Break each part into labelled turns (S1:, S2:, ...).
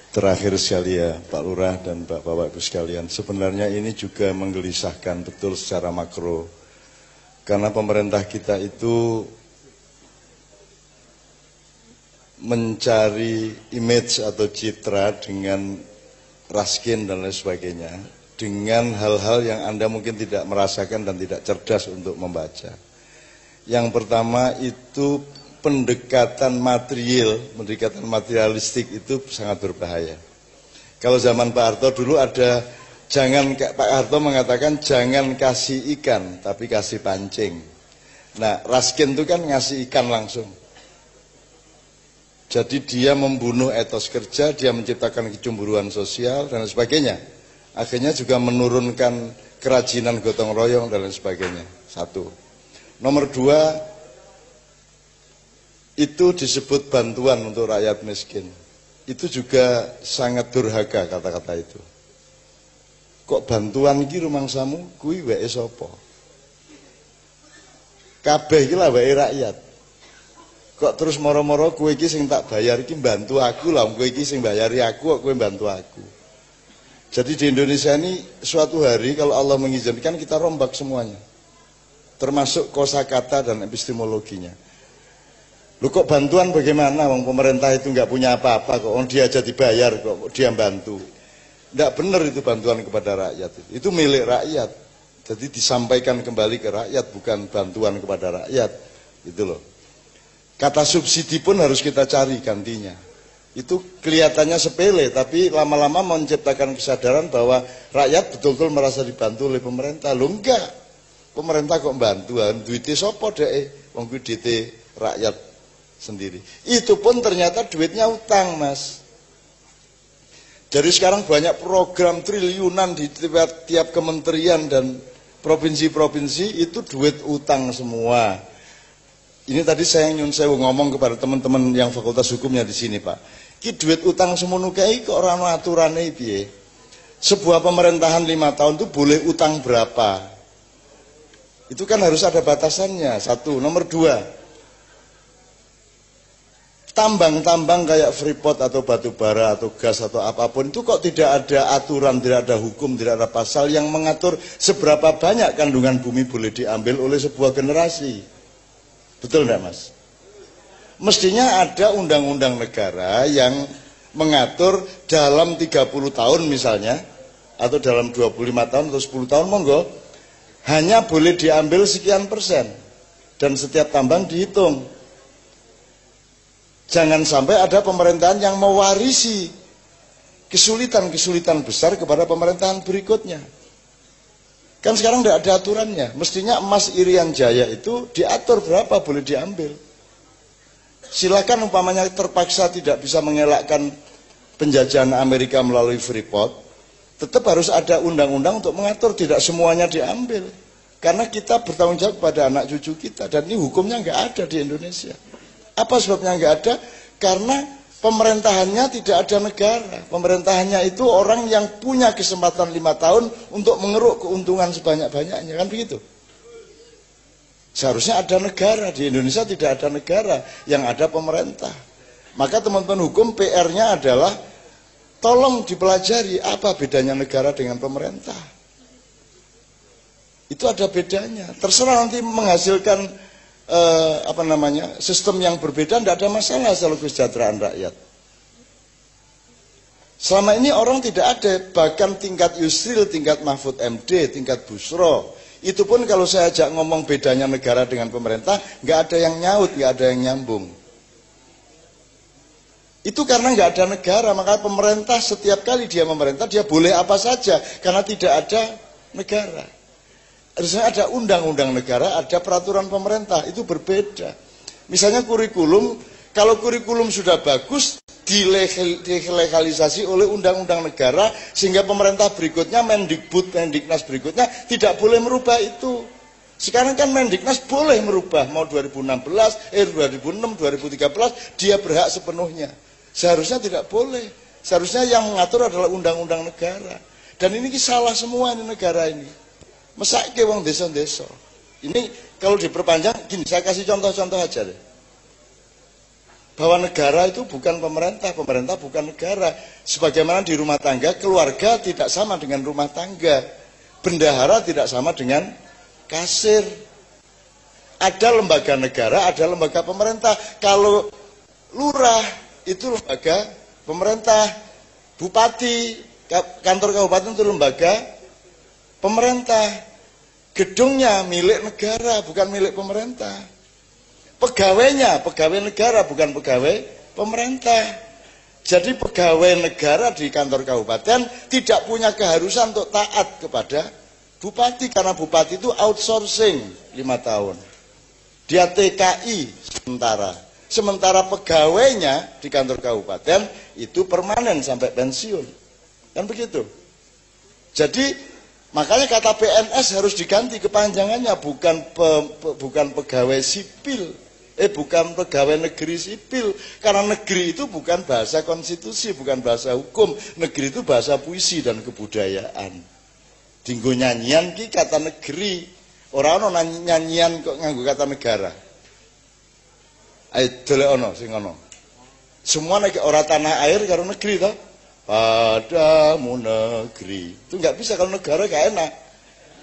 S1: Terakhir sekali ya Pak Lurah dan Bapak Ibu sekalian, sebenarnya ini juga menggelisahkan betul secara makro. Karena pemerintah kita itu mencari image atau citra dengan raskin dan lain sebagainya, dengan hal-hal yang Anda mungkin tidak merasakan dan tidak cerdas untuk membaca. Yang pertama itu pendekatan materialistik itu sangat berbahaya. Kalau zaman Pak Harto dulu ada, Pak Harto mengatakan jangan kasih ikan, tapi kasih pancing. Nah, Raskin itu kan ngasih ikan langsung. Jadi dia membunuh etos kerja, dia menciptakan kecemburuan sosial dan lain sebagainya. Akhirnya juga menurunkan kerajinan gotong royong dan lain sebagainya. Satu. Nomor dua, itu disebut bantuan untuk rakyat miskin. Itu juga sangat durhaka kata-kata itu. Kok bantuan iki rumangsamu kuwi wae sapa? Kabeh iki lah wae rakyat. Kok terus moro-moro kowe iki sing tak bayar iki bantu aku lah, kowe iki sing bayari aku kok kowe bantu aku. Jadi di Indonesia ini suatu hari kalau Allah mengizinkan kita rombak semuanya. Termasuk kosakata dan epistemologinya. Lu kok bantuan bagaimana? Wong pemerintah itu nggak punya apa-apa kok. Dia aja dibayar kok, dia bantu. Nggak benar itu bantuan kepada rakyat. Itu milik rakyat. Jadi disampaikan kembali ke rakyat, bukan bantuan kepada rakyat. Gitu loh. Kata subsidi pun harus kita cari gantinya. Itu kelihatannya sepele, tapi lama-lama menciptakan kesadaran bahwa rakyat betul-betul merasa dibantu oleh pemerintah. Loh enggak. Pemerintah kok bantuan, duitnya sopo deh, wong duitnya rakyat sendiri. Itu pun ternyata duitnya utang, Mas. Jadi sekarang banyak program triliunan di tiap kementerian dan provinsi-provinsi itu duit utang semua. Ini tadi saya ngomong kepada teman-teman yang fakultas hukumnya di sini, Pak. Ki duit utang semono kae kok ora ana aturane piye? Sebuah pemerintahan 5 tahun itu boleh utang berapa? Itu kan harus ada batasannya. Satu, nomor dua, tambang-tambang kayak Freeport atau batu bara atau gas atau apapun itu kok tidak ada aturan, tidak ada hukum, tidak ada pasal yang mengatur seberapa banyak kandungan bumi boleh diambil oleh sebuah generasi. Betul enggak, Mas? Mestinya ada undang-undang negara yang mengatur dalam 30 tahun misalnya, atau dalam 25 tahun atau 10 tahun monggo, hanya boleh diambil sekian persen dan setiap tambang dihitung. Jangan sampai ada pemerintahan yang mewarisi kesulitan-kesulitan besar kepada pemerintahan berikutnya. Kan sekarang tidak ada aturannya. Mestinya emas Irian Jaya itu diatur berapa boleh diambil. Silakan umpamanya terpaksa tidak bisa mengelakkan penjajahan Amerika melalui Freeport, tetap harus ada undang-undang untuk mengatur tidak semuanya diambil. Karena kita bertanggung jawab pada anak cucu kita. Dan ini hukumnya nggak ada di Indonesia. Apa sebabnya nggak ada? Karena pemerintahannya tidak ada negara. Pemerintahannya itu orang yang punya kesempatan 5 tahun untuk mengeruk keuntungan sebanyak-banyaknya. Kan begitu? Seharusnya ada negara. Di Indonesia tidak ada negara. Yang ada pemerintah. Maka teman-teman hukum PR-nya adalah tolong dipelajari apa bedanya negara dengan pemerintah. Itu ada bedanya. Terserah nanti menghasilkan sistem yang berbeda, tidak ada masalah soal kesejahteraan rakyat. Selama ini orang tidak ada, bahkan tingkat Yusril, tingkat Mahfud MD, tingkat Busro, itu pun kalau saya ajak ngomong bedanya negara dengan pemerintah, nggak ada yang nyaut, nggak ada yang nyambung. Itu karena nggak ada negara, maka pemerintah setiap kali dia memerintah, dia boleh apa saja, karena tidak ada negara. Harusnya ada undang-undang negara, ada peraturan pemerintah, itu berbeda. Misalnya kurikulum, kalau kurikulum sudah bagus, dilegalisasi oleh undang-undang negara, sehingga pemerintah berikutnya, Mendikbud, Mendiknas berikutnya, tidak boleh merubah itu. Sekarang kan Mendiknas boleh merubah, mau 2016, 2006, 2013, dia berhak sepenuhnya. Seharusnya tidak boleh. Seharusnya yang mengatur adalah undang-undang negara. Dan ini salah semua ini negara ini. Mesake wong desa-desa. Ini kalau diperpanjang, gini, saya kasih contoh-contoh aja deh. bahwa negara itu bukan pemerintah, pemerintah bukan negara. Sebagaimana di rumah tangga, keluarga tidak sama dengan rumah tangga. Bendahara tidak sama dengan kasir. Ada lembaga negara, ada lembaga pemerintah. Kalau lurah itu lembaga pemerintah, bupati, kantor kabupaten itu lembaga pemerintah. Gedungnya milik negara, bukan milik pemerintah. Pegawainya, pegawai negara, bukan pegawai pemerintah. Jadi pegawai negara di kantor kabupaten tidak punya keharusan untuk taat kepada bupati, karena bupati itu outsourcing 5 tahun. Dia TKI sementara. Sementara pegawainya di kantor kabupaten itu permanen sampai pensiun. Kan begitu. Jadi makanya kata PNS harus diganti kepanjangannya, bukan pegawai sipil. Bukan pegawai negeri sipil, karena negeri itu bukan bahasa konstitusi, bukan bahasa hukum. Negeri itu bahasa puisi dan kebudayaan. Dinggo nyanyian ki kata negeri, orang ono nyanyian kok nganggo kata negara. Ayo delok ono sing ono. Semua nek ora tanah air karo negeri toh. Padamu negeri. Itu nggak bisa, kalau negara gak enak.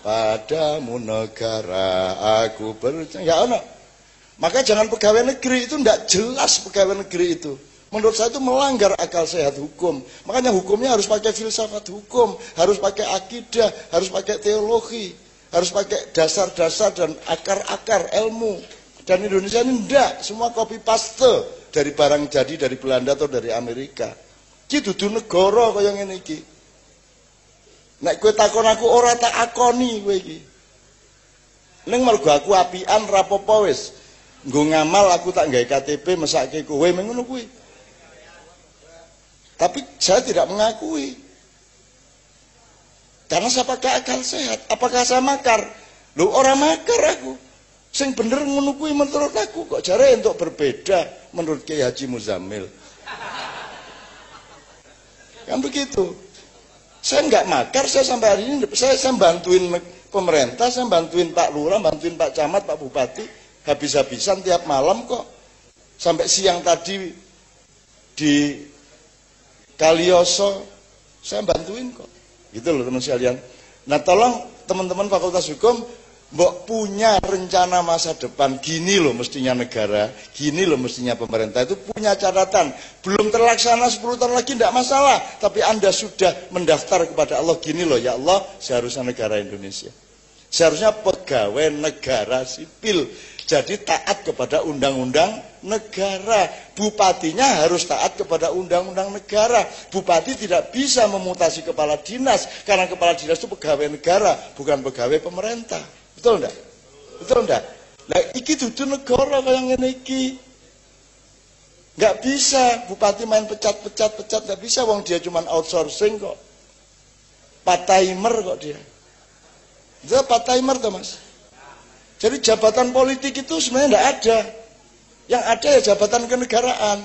S1: Padamu negara aku percaya, nggak ono. Maka jangan pegawai negeri, itu tidak jelas pegawai negeri itu. Menurut saya itu melanggar akal sehat hukum. Makanya hukumnya harus pakai filsafat hukum, harus pakai akidah, harus pakai teologi, harus pakai dasar-dasar dan akar-akar ilmu. Dan Indonesia ini tidak, semua copy paste dari barang jadi dari Belanda atau dari Amerika. Iki dudu negara kaya ngene iki. Nek kowe takon aku ora tak akoni kowe iki. Ning mergo aku apian rapopo wis. Nggo ngamal aku tak nggawe KTP mesake kowe ngono kuwi. Tapi saya tidak mengakui. Karena saya pakai akal sehat. Apakah saya makar? Loh, orang makar aku. Sing bener ngono kuwi menurut aku, kok jare untuk berbeda menurut Kiai Haji Muzammil. Kan begitu. Saya enggak makar, saya sampai hari ini saya bantuin pemerintah, saya bantuin Pak Lurah, bantuin Pak Camat, Pak Bupati. Habis-habisan tiap malam kok. Sampai siang tadi di Kalioso saya bantuin kok. Gitu loh teman sekalian. Nah tolong teman-teman Fakultas Hukum, mbok punya rencana masa depan. Gini loh mestinya negara, gini loh mestinya pemerintah. Itu punya catatan. Belum terlaksana 10 tahun lagi tidak masalah. Tapi Anda sudah mendaftar kepada Allah. Gini loh ya Allah, seharusnya negara Indonesia. Seharusnya pegawai negara sipil. Jadi taat kepada undang-undang negara. Bupatinya harus taat kepada undang-undang negara. Bupati tidak bisa memutasi kepala dinas, karena kepala dinas itu pegawai negara, bukan pegawai pemerintah. Betul enggak? Betul enggak? Nah, iki dudu negara kaya ngene iki. Enggak bisa bupati main pecat, enggak bisa, wong dia cuma outsourcing kok. Part timer kok dia. Dia part timer tuh Mas. Jadi jabatan politik itu sebenarnya tidak ada. Yang ada ya jabatan kenegaraan.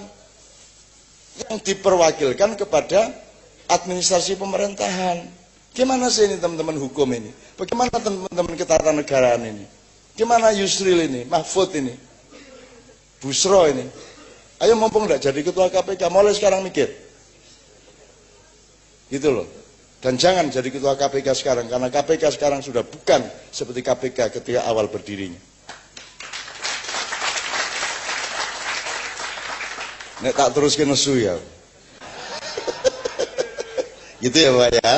S1: Yang diperwakilkan kepada administrasi pemerintahan. Gimana sih ini teman-teman hukum ini? Bagaimana teman-teman ketatanegaraan ini? Gimana Yusril ini? Mahfud ini? Busro ini? Ayo mumpung tidak jadi ketua KPK, mulai sekarang mikir. Gitu loh. Dan jangan jadi ketua KPK sekarang, karena KPK sekarang sudah bukan seperti KPK ketika awal berdirinya. Nek tak terus ke nesu ya. Gitu ya Mbak ya.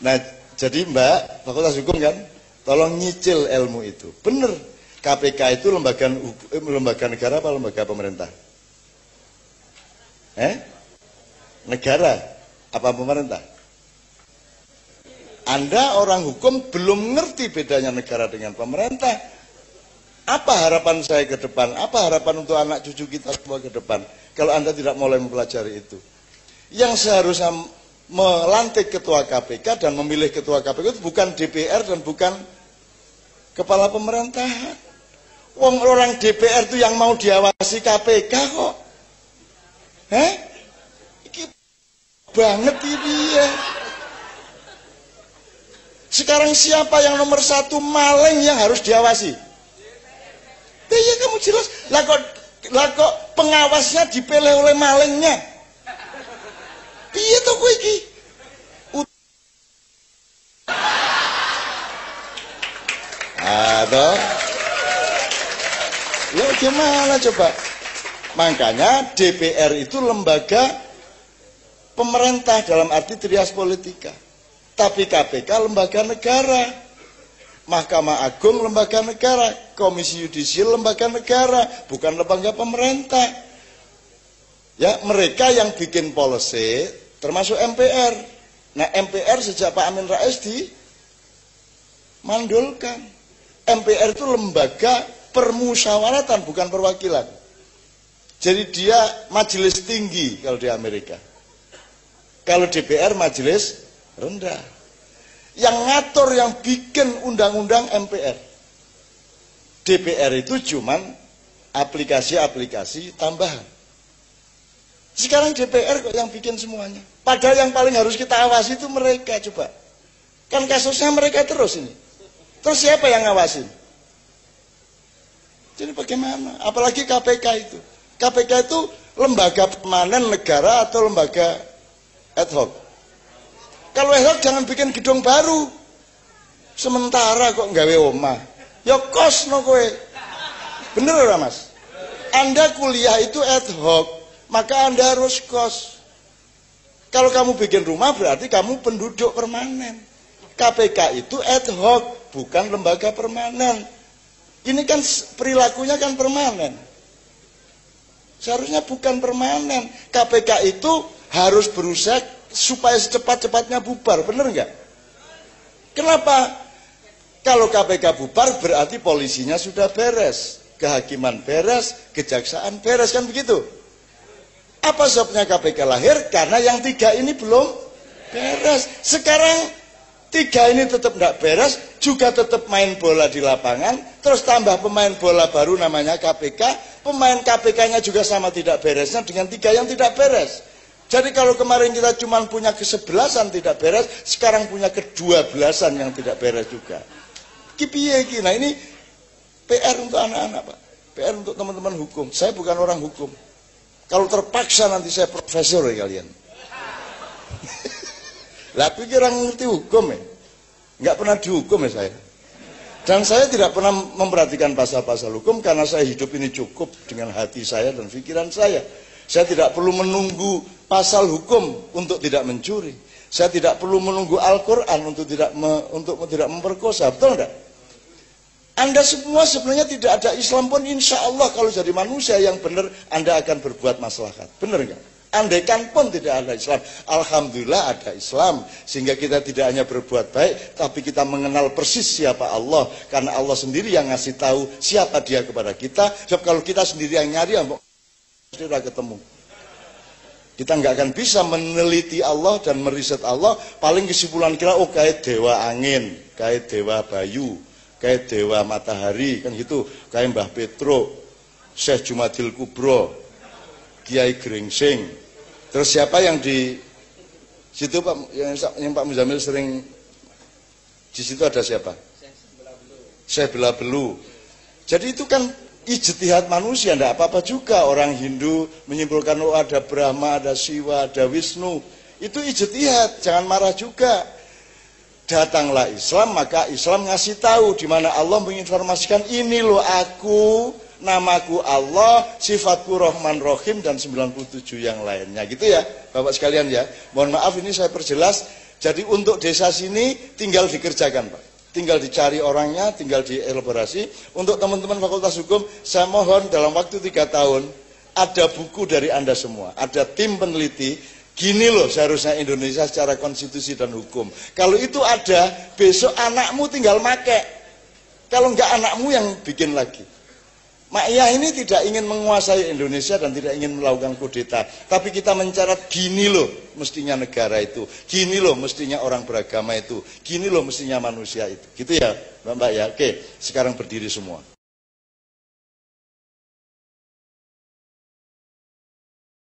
S1: Nah jadi Mbak, Fakultas Hukum kan, tolong nyicil ilmu itu. Bener, KPK itu lembaga negara apa lembaga pemerintah? Negara apa pemerintah? Anda orang hukum belum ngerti bedanya negara dengan pemerintah. Apa harapan saya ke depan? Apa harapan untuk anak cucu kita semua ke depan? Kalau Anda tidak mulai mempelajari itu. Yang seharusnya melantik ketua KPK dan memilih ketua KPK itu bukan DPR dan bukan kepala pemerintahan. Orang DPR itu yang mau diawasi KPK kok. Ini banget ini ya. Sekarang siapa yang nomor 1 maling yang harus diawasi? Ya kamu jelas. Lah kok Pengawasnya dipilih oleh malingnya. Piye to kowe iki? Atau ya gimana coba? Makanya DPR itu lembaga pemerintah dalam arti trias politika. Tapi KPK lembaga negara. Mahkamah Agung lembaga negara, Komisi Yudisial lembaga negara, bukan lembaga pemerintah. Ya, mereka yang bikin policy termasuk MPR. Nah, MPR sejak Pak Amin Rais dimandulkan. MPR itu lembaga permusyawaratan, bukan perwakilan. Jadi dia majelis tinggi kalau di Amerika. Kalau DPR majelis rendah. Yang ngatur, yang bikin undang-undang MPR. DPR itu cuman aplikasi-aplikasi tambahan. Sekarang DPR kok yang bikin semuanya. Padahal yang paling harus kita awasi itu mereka, coba. Kan kasusnya mereka terus ini. Terus siapa yang ngawasin? Jadi bagaimana? Apalagi KPK itu. KPK itu lembaga permanen negara atau lembaga ad hoc? Kalau ad hoc jangan bikin gedung baru. Sementara kok nggawe omah. Ya kos no kowe. Bener ora Mas? Anda kuliah itu ad hoc, maka Anda harus kos. Kalau kamu bikin rumah berarti kamu penduduk permanen. KPK itu ad hoc, bukan lembaga permanen. Ini kan perilakunya kan permanen. Seharusnya bukan permanen. KPK itu harus berusaha supaya secepat-cepatnya bubar, bener nggak? Kenapa? Kalau KPK bubar berarti polisinya sudah beres, kehakiman beres, kejaksaan beres, kan begitu? Apa sebabnya KPK lahir? Karena yang tiga ini belum beres. Sekarang tiga ini tetap nggak beres, juga tetap main bola di lapangan, terus tambah pemain bola baru namanya KPK, pemain KPK-nya juga sama tidak beresnya dengan tiga yang tidak beres. Jadi kalau kemarin kita cuma punya ke-11 tidak beres, sekarang punya ke-12 yang tidak beres juga. Kipiye iki. Nah ini PR untuk anak-anak Pak. PR untuk teman-teman hukum. Saya bukan orang hukum. Kalau terpaksa nanti saya profesor ya kalian. Lah pikir orang ngerti hukum ya. Nggak pernah dihukum ya saya. Dan saya tidak pernah memperhatikan pasal-pasal hukum karena saya hidup ini cukup dengan hati saya dan pikiran saya. Saya tidak perlu menunggu pasal hukum untuk tidak mencuri. Saya tidak perlu menunggu Al-Quran untuk tidak memperkosa. Betul enggak? Anda semua sebenarnya tidak ada Islam pun insya Allah kalau jadi manusia yang benar Anda akan berbuat maslahat. Benar enggak? Andaikan pun tidak ada Islam, alhamdulillah ada Islam, sehingga kita tidak hanya berbuat baik, tapi kita mengenal persis siapa Allah, karena Allah sendiri yang ngasih tahu siapa Dia kepada kita. Sebab kalau kita sendiri yang nyari, sudah ketemu. Kita nggak akan bisa meneliti Allah dan meriset Allah. Paling kesimpulan kita, oh kayak dewa angin, kayak dewa bayu, kayak dewa matahari, kan gitu. Kayak Mbah Petro, Syekh Jumadil Kubro, Kiai Gringsing. Terus siapa yang di situ Pak, yang Pak Muzamil sering di situ ada siapa? Syekh Belabelu. Jadi itu kan ijtihad manusia, tidak apa-apa juga. Orang Hindu menyimpulkan oh ada Brahma, ada Siwa, ada Wisnu. Itu ijtihad, jangan marah juga. Datanglah Islam, maka Islam ngasih tahu di mana Allah menginformasikan ini loh aku, namaku Allah, sifatku Rahman Rahim dan 97 yang lainnya. Gitu ya Bapak sekalian ya. Mohon maaf ini saya perjelas. Jadi untuk desa sini tinggal dikerjakan Pak. Tinggal dicari orangnya, tinggal dielaborasi. Untuk teman-teman Fakultas Hukum, saya mohon dalam waktu 3 tahun ada buku dari Anda semua, ada tim peneliti. Gini loh seharusnya Indonesia secara konstitusi dan hukum. Kalau itu ada, besok anakmu tinggal make. Kalau enggak anakmu yang bikin lagi. Ma'iyah ini tidak ingin menguasai Indonesia dan tidak ingin melakukan kudeta. Tapi kita mencatat gini loh mestinya negara itu. Gini loh mestinya orang beragama itu. Gini loh mestinya manusia itu. Gitu ya Mbak ya. Oke, sekarang berdiri semua.